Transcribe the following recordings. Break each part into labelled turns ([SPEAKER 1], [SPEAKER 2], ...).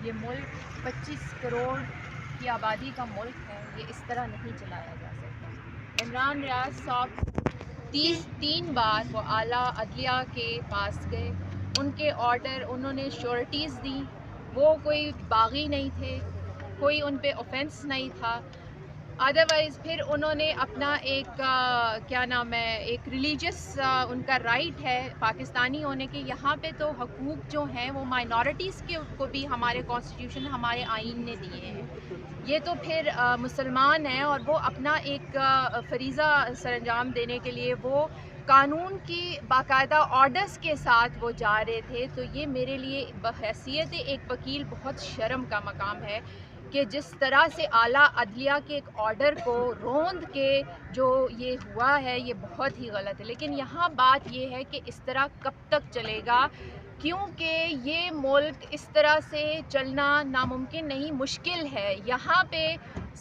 [SPEAKER 1] یہ ملک 25 کروڑ کی آبادی کا ملک ہے، یہ اس طرح نہیں چلایا جا سکتا۔ عمران ریاض صاحب 3 بار وہ اعلیٰ عدلیہ کے پاس گئے، ان کے آرڈر انہوں نے شیورٹیز دیں، وہ کوئی باغی نہیں تھے، کوئی ان پہ اوفینس نہیں تھا۔ ادروائز پھر انہوں نے اپنا ایک ایک ریلیجس ان کا رائٹ ہے پاکستانی ہونے کے، یہاں پہ تو حقوق جو ہیں وہ مائنورٹیز کے کو بھی ہمارے کانسٹیٹیوشن ہمارے آئین نے دیے ہیں۔ یہ تو پھر مسلمان ہیں اور وہ اپنا ایک فریضہ سر انجام دینے کے لیے وہ قانون کی باقاعدہ آرڈرز کے ساتھ وہ جا رہے تھے، تو یہ میرے لیے بحیثیت ایک وکیل بہت شرم کا مقام ہے کہ جس طرح سے اعلیٰ عدلیہ کے ایک آرڈر کو روند کے جو یہ ہوا ہے یہ بہت ہی غلط ہے۔ لیکن یہاں بات یہ ہے کہ اس طرح کب تک چلے گا، کیونکہ یہ ملک اس طرح سے چلنا ناممکن نہیں، مشکل ہے۔ یہاں پہ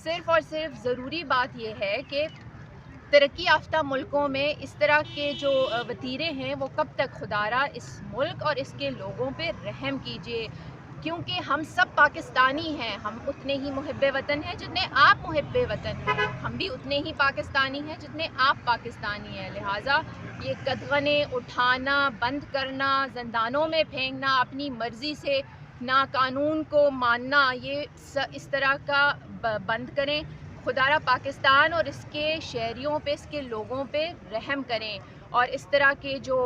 [SPEAKER 1] صرف اور صرف ضروری بات یہ ہے کہ ترقی یافتہ ملکوں میں اس طرح کے جو وتیرے ہیں وہ کب تک، خدارا اس ملک اور اس کے لوگوں پہ رحم کیجیے، کیونکہ ہم سب پاکستانی ہیں، ہم اتنے ہی محب وطن ہیں جتنے آپ محب وطن ہیں، ہم بھی اتنے ہی پاکستانی ہیں جتنے آپ پاکستانی ہیں۔ لہٰذا یہ قدغنے اٹھانا بند کرنا، زندانوں میں پھینکنا، اپنی مرضی سے نہ قانون کو ماننا، یہ اس طرح کا بند کریں۔ خدارا پاکستان اور اس کے شہریوں پہ، اس کے لوگوں پہ رحم کریں، اور اس طرح کے جو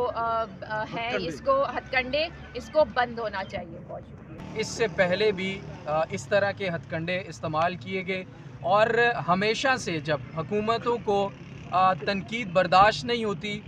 [SPEAKER 1] ہیں اس کو ہتھ کنڈے اس کو بند ہونا چاہیے۔ بہت شکریہ۔
[SPEAKER 2] اس سے پہلے بھی اس طرح کے ہتھ کنڈے استعمال کیے گئے، اور ہمیشہ سے جب حکومتوں کو تنقید برداشت نہیں ہوتی،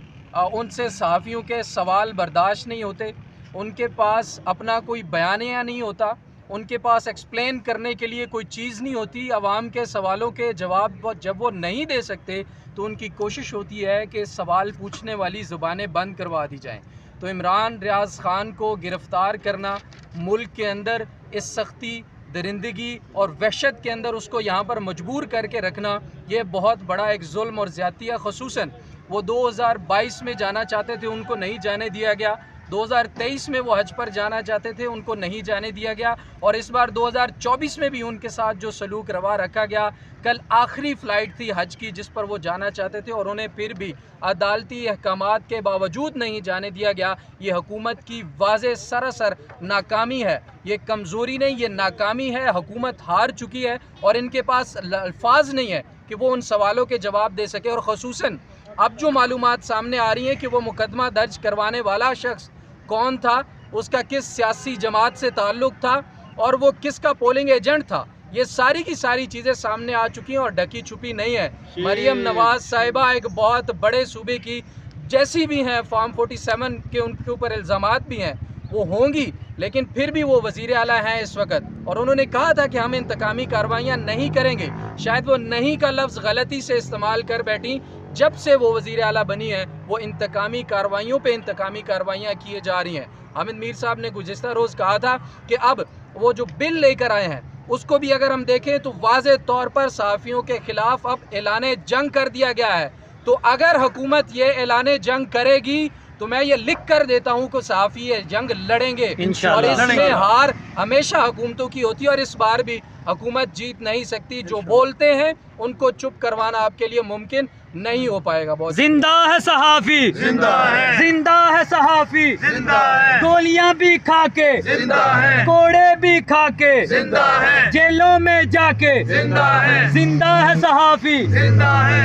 [SPEAKER 2] ان سے صحافیوں کے سوال برداشت نہیں ہوتے، ان کے پاس اپنا کوئی بیانیہ نہیں ہوتا، ان کے پاس ایکسپلین کرنے کے لیے کوئی چیز نہیں ہوتی، عوام کے سوالوں کے جواب جب وہ نہیں دے سکتے تو ان کی کوشش ہوتی ہے کہ سوال پوچھنے والی زبانیں بند کروا دی جائیں۔ تو عمران ریاض خان کو گرفتار کرنا، ملک کے اندر اس سختی، درندگی اور وحشت کے اندر اس کو یہاں پر مجبور کر کے رکھنا، یہ بہت بڑا ایک ظلم اور زیادتی ہے۔ خصوصاً وہ 2022 میں جانا چاہتے تھے، ان کو نہیں جانے دیا گیا۔ 2023 میں وہ حج پر جانا چاہتے تھے، ان کو نہیں جانے دیا گیا، اور اس بار 2024 میں بھی ان کے ساتھ جو سلوک روا رکھا گیا۔ کل آخری فلائٹ تھی حج کی جس پر وہ جانا چاہتے تھے، اور انہیں پھر بھی عدالتی احکامات کے باوجود نہیں جانے دیا گیا۔ یہ حکومت کی واضح سراسر ناکامی ہے، یہ کمزوری نہیں، یہ ناکامی ہے۔ حکومت ہار چکی ہے اور ان کے پاس الفاظ نہیں ہے کہ وہ ان سوالوں کے جواب دے سکے۔ اور خصوصاً اب جو معلومات سامنے آ رہی ہیں کہ وہ مقدمہ درج کروانے والا شخص کون تھا، اس کا کس سیاسی جماعت سے تعلق تھا، اور وہ کس کا پولنگ ایجنٹ تھا، یہ ساری کی ساری چیزیں سامنے آ چکی ہیں اور ڈھکی چھپی نہیں ہے۔ مریم نواز صاحبہ ایک بہت بڑے صوبے کی جیسی بھی ہیں، فارم 47 کے ان کے اوپر الزامات بھی ہیں، وہ ہوں گی، لیکن پھر بھی وہ وزیر اعلیٰ ہیں اس وقت، اور انہوں نے کہا تھا کہ ہم انتقامی کارروائیاں نہیں کریں گے۔ شاید وہ نہیں کا لفظ غلطی سے استعمال کر بیٹھی۔ جب سے وہ وزیر اعلیٰ بنی ہیں وہ انتقامی کارروائیوں پہ انتقامی کارروائیاں کیے جا رہی ہیں۔ حامد میر صاحب نے گزشتہ روز کہا تھا کہ اب وہ جو بل لے کر آئے ہیں اس کو بھی اگر ہم دیکھیں تو واضح طور پر صحافیوں کے خلاف اب اعلان جنگ کر دیا گیا ہے۔ تو اگر حکومت یہ اعلان جنگ کرے گی تو میں یہ لکھ کر دیتا ہوں کہ صحافی یہ جنگ لڑیں گے، اور اس میں ہار ہمیشہ حکومتوں کی ہوتی ہے، اور اس بار بھی حکومت جیت نہیں سکتی۔ جو بولتے ہیں ان کو چپ کروانا آپ کے لیے ممکن نہیں ہو پائے گا۔ بہت
[SPEAKER 3] زندہ ہے صحافی،
[SPEAKER 4] زندہ ہے،
[SPEAKER 3] زندہ ہے صحافی،
[SPEAKER 4] زندہ ہے،
[SPEAKER 3] گولیاں بھی کھا کے،
[SPEAKER 4] زندہ ہے،
[SPEAKER 3] کوڑے بھی کھا کے،
[SPEAKER 4] زندہ ہے،
[SPEAKER 3] جیلوں میں جا کے،
[SPEAKER 4] زندہ ہے،
[SPEAKER 3] زندہ ہے صحافی۔
[SPEAKER 4] زندہ ہے۔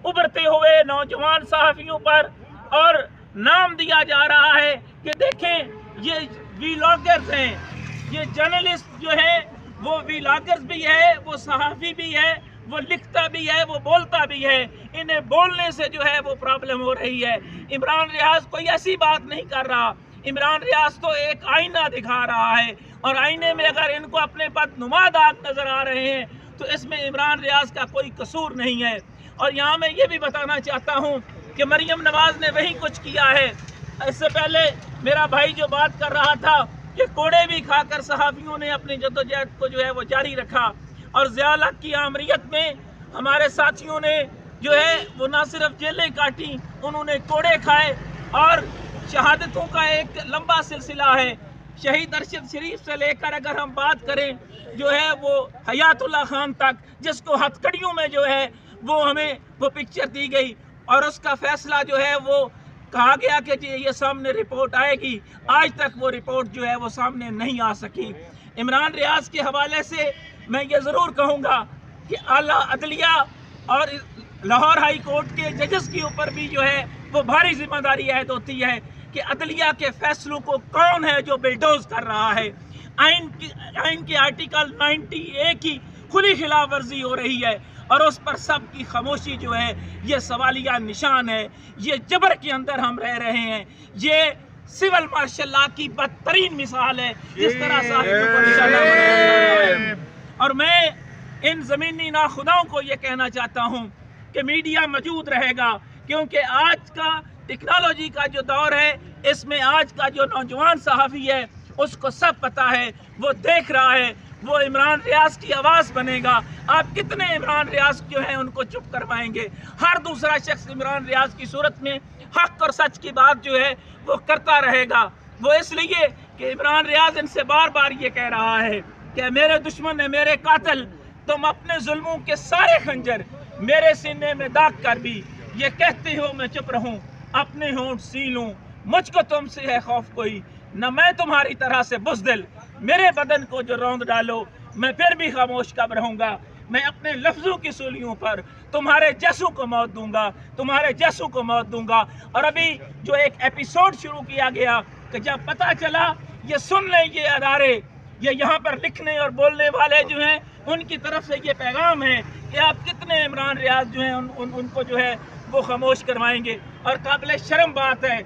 [SPEAKER 5] ابھرتے ہوئے نوجوان صحافیوں پر اور نام دیا جا رہا ہے کہ دیکھیں یہ ویلاگرز ہیں، یہ جرنلسٹ جو ہیں وہ ویلاگرز بھی ہے، وہ صحافی بھی ہے، وہ لکھتا بھی ہے، وہ بولتا بھی ہے، انہیں بولنے سے جو ہے وہ پرابلم ہو رہی ہے۔ عمران ریاض کوئی ایسی بات نہیں کر رہا، عمران ریاض تو ایک آئینہ دکھا رہا ہے، اور آئینے میں اگر ان کو اپنے بدنما داغ نظر آ رہے ہیں تو اس میں عمران ریاض کا کوئی قصور نہیں ہے۔ اور یہاں میں یہ بھی بتانا چاہتا ہوں کہ مریم نواز نے وہی کچھ کیا ہے۔ اس سے پہلے میرا بھائی جو بات کر رہا تھا کہ کوڑے بھی کھا کر صحافیوں نے اپنی جدوجہد کو جو ہے وہ جاری رکھا، اور ضیاء الحق کی آمریت میں ہمارے ساتھیوں نے جو ہے وہ نہ صرف جیلیں کاٹی، انہوں نے کوڑے کھائے، اور شہادتوں کا ایک لمبا سلسلہ ہے۔ शहीद अरशद शरीफ से लेकर अगर हम बात करें जो है वो हयातुल्लाह खान तक, जिसको हथकड़ियों में जो है वो हमें वो पिक्चर दी गई और उसका फैसला जो है वो कहा गया कि जी ये सामने रिपोर्ट आएगी, आज तक वो रिपोर्ट जो है वो सामने नहीं आ सकी। इमरान रियाज के हवाले से मैं ये ज़रूर कहूँगा कि आला अदलिया और लाहौर हाई कोर्ट के जजेस के ऊपर भी जो है वो भारी जिम्मेदारी आयद होती है कि अदलिया के फैसलों को कौन है जो बिल्डोज कर रहा है। आइन के आर्टिकल 90A की खुली खिलाफ वर्जी हो रही है और उस पर सब की खामोशी जो है ये सवालिया निशान है। ये जबर के अंदर हम रह रहे हैं, ये सिविल मार्शल लॉ की बदतरीन मिसाल है जिस तरह साहिबों को निशाना बनाया जा रहा है। और मैं इन ज़मीनी नाखुदाओं को ये कहना चाहता हूँ कि मीडिया मौजूद रहेगा, क्योंकि आज का टेक्नोलॉजी का जो दौर है इसमें आज का जो नौजवान सहाफ़ी है उसको सब पता है, वो देख रहा है, वो इमरान रियाज की आवाज़ बनेगा। आप कितने इमरान रियाज जो हैं उनको चुप करवाएंगे? हर दूसरा शख्स इमरान रियाज की सूरत में हक और सच की बात जो है वो करता रहेगा। वो इसलिए कि इमरान रियाज इनसे बार बार ये कह रहा है कि मेरे दुश्मन है, मेरे कातिल, तुम अपने जुल्मों के सारे खंजर मेरे सीने में दाग कर भी ये कहते हो मैं चुप रहूं, अपने होंठ सी लूं, मुझको तुमसे है खौफ कोई, न मैं तुम्हारी तरह से बुज़दिल, मेरे बदन को जो रौंद डालो मैं फिर भी खामोश कब रहूँगा। मैं अपने लफ्ज़ों की सूलियों पर तुम्हारे जैसों को मौत दूंगा, तुम्हारे जैसों को मौत दूंगा। और अभी जो एक एपिसोड शुरू किया गया कि जब पता चला, ये सुन लें ये अदारे, ये यहाँ पर लिखने और बोलने वाले जो हैं उनकी तरफ से ये पैगाम है कि आप कितने इमरान रियाज जो हैं उनको जो है वो खामोश करवाएंगे। और काबिल शर्म बात है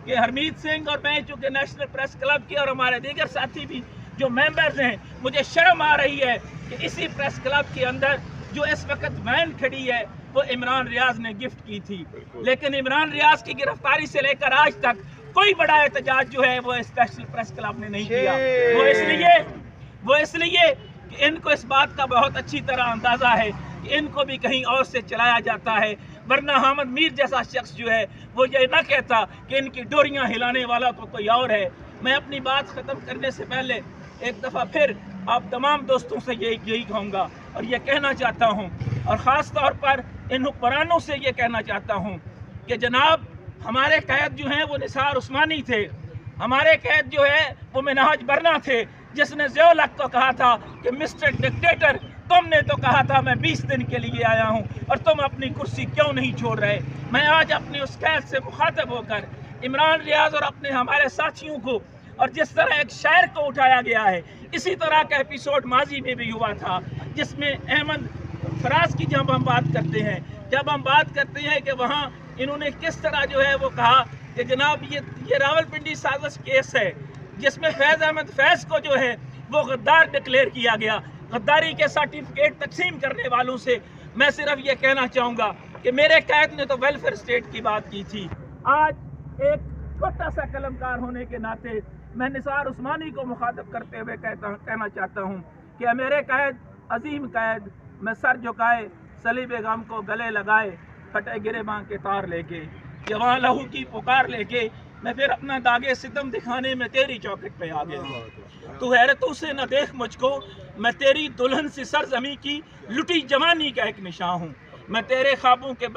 [SPEAKER 5] कि हरमीत सिंह और मैं चूँकि नेशनल प्रेस क्लब के और हमारे दीगर साथी भी जो मेंबर्स हैं, मुझे शर्म आ रही है कि इसी प्रेस क्लब के अंदर जो इस वक्त वैन खड़ी है वो इमरान रियाज ने गिफ्ट की थी, लेकिन इमरान रियाज की गिरफ्तारी से लेकर आज तक कोई बड़ा एहतजाज जो है वो स्पेशल प्रेस क्लब ने नहीं किया। वो इसलिए कि इनको इस बात का बहुत अच्छी तरह अंदाज़ा है कि इनको भी कहीं और से चलाया जाता है, वरना हामिद मीर जैसा शख्स जो है वो ये ना कहता कि इनकी डोरियां हिलाने वाला तो कोई और है। मैं अपनी बात ख़त्म करने से पहले एक दफ़ा फिर आप तमाम दोस्तों से यही कहूँगा और ये कहना चाहता हूँ, और ख़ास तौर पर इन हुक्मरानों से ये कहना चाहता हूँ कि जनाब हमारे कैद जो हैं वो निसार उस्मानी थे, हमारे कैद जो है वो मिनहाज बरना थे, जिसने ज़ियाउल हक को कहा था कि मिस्टर डिक्टेटर तुमने तो कहा था मैं 20 दिन के लिए आया हूँ और तुम अपनी कुर्सी क्यों नहीं छोड़ रहे। मैं आज अपनी उस कैद से मुखातब होकर इमरान रियाज और अपने हमारे साथियों को, और जिस तरह एक शायर को उठाया गया है, इसी तरह का एपिसोड माजी में भी हुआ था जिसमें अहमद फराज की जब हम बात करते हैं कि वहाँ इन्होंने किस तरह जो है वो कहा कि जनाब ये रावलपिंडी साजिश केस है जिसमें फैज़ अहमद फैज़ को जो है वो गद्दार डिक्लेयर किया गया। गद्दारी के सर्टिफिकेट तकसीम करने वालों से मैं सिर्फ ये कहना चाहूँगा कि मेरे कैद ने तो वेलफेयर स्टेट की बात की थी। आज एक छोटा सा कलमकार होने के नाते मैं निसार उस्मानी को मुखातब करते हुए कहना चाहता हूँ कि मेरे कैद अजीम कैद, मैं सर झुकाए सलीब गम को गले लगाए, फटे गिरेबां के तार लेके, जवां लहू की पुकार लेके मैं फिर अपना दागे सितम दिखाने में तेरी चौखट पे आ गया। तू हैरतों से न देख मुझको, मैं तेरी दुल्हन सी सरजमी की लुटी जवानी का एक निशान हूँ। मैं तेरे ख्वाबों के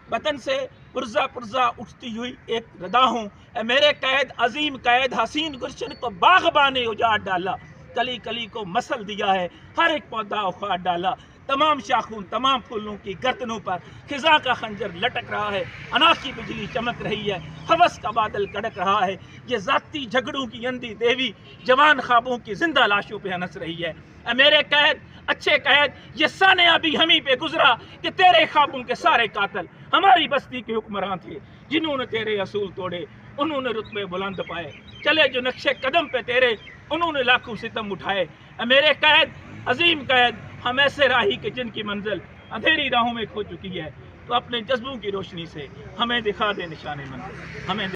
[SPEAKER 5] बतन से पुरजा पुरजा उठती हुई एक रदा हूँ। मेरे कैद अजीम कैद हसीन गुलशन को बागबाने उजाड़ डाला, कली कली को मसल दिया है, हर एक पौधा उखाड़ डाला, तमाम शाखों तमाम फूलों की गर्दनों पर खिजा का खंजर लटक रहा है, अना की बिजली चमक रही है, हवस का बादल कड़क रहा है। ये जाती झगड़ों की अंधी देवी जवान ख्वाबों की जिंदा लाशों पे हंस रही है। मेरे कैद अच्छे कैद, ये सानिया भी हमी पे गुजरा कि तेरे ख्वाबों के सारे कातिल हमारी बस्ती के हुक्मरान थे, जिन्होंने तेरे असूल तोड़े उन्होंने रुतबे बुलंद पाए, चले जो नक्शे कदम पे तेरे उन्होंने लाखों सितम उठाए। मेरे कैद अजीम कैद, हम ऐसे राही के जिनकी मंजिल अंधेरी राहों में खो चुकी है, तो अपने जज्बों की रोशनी से हमें दिखा दे निशाने मंजिल, हमें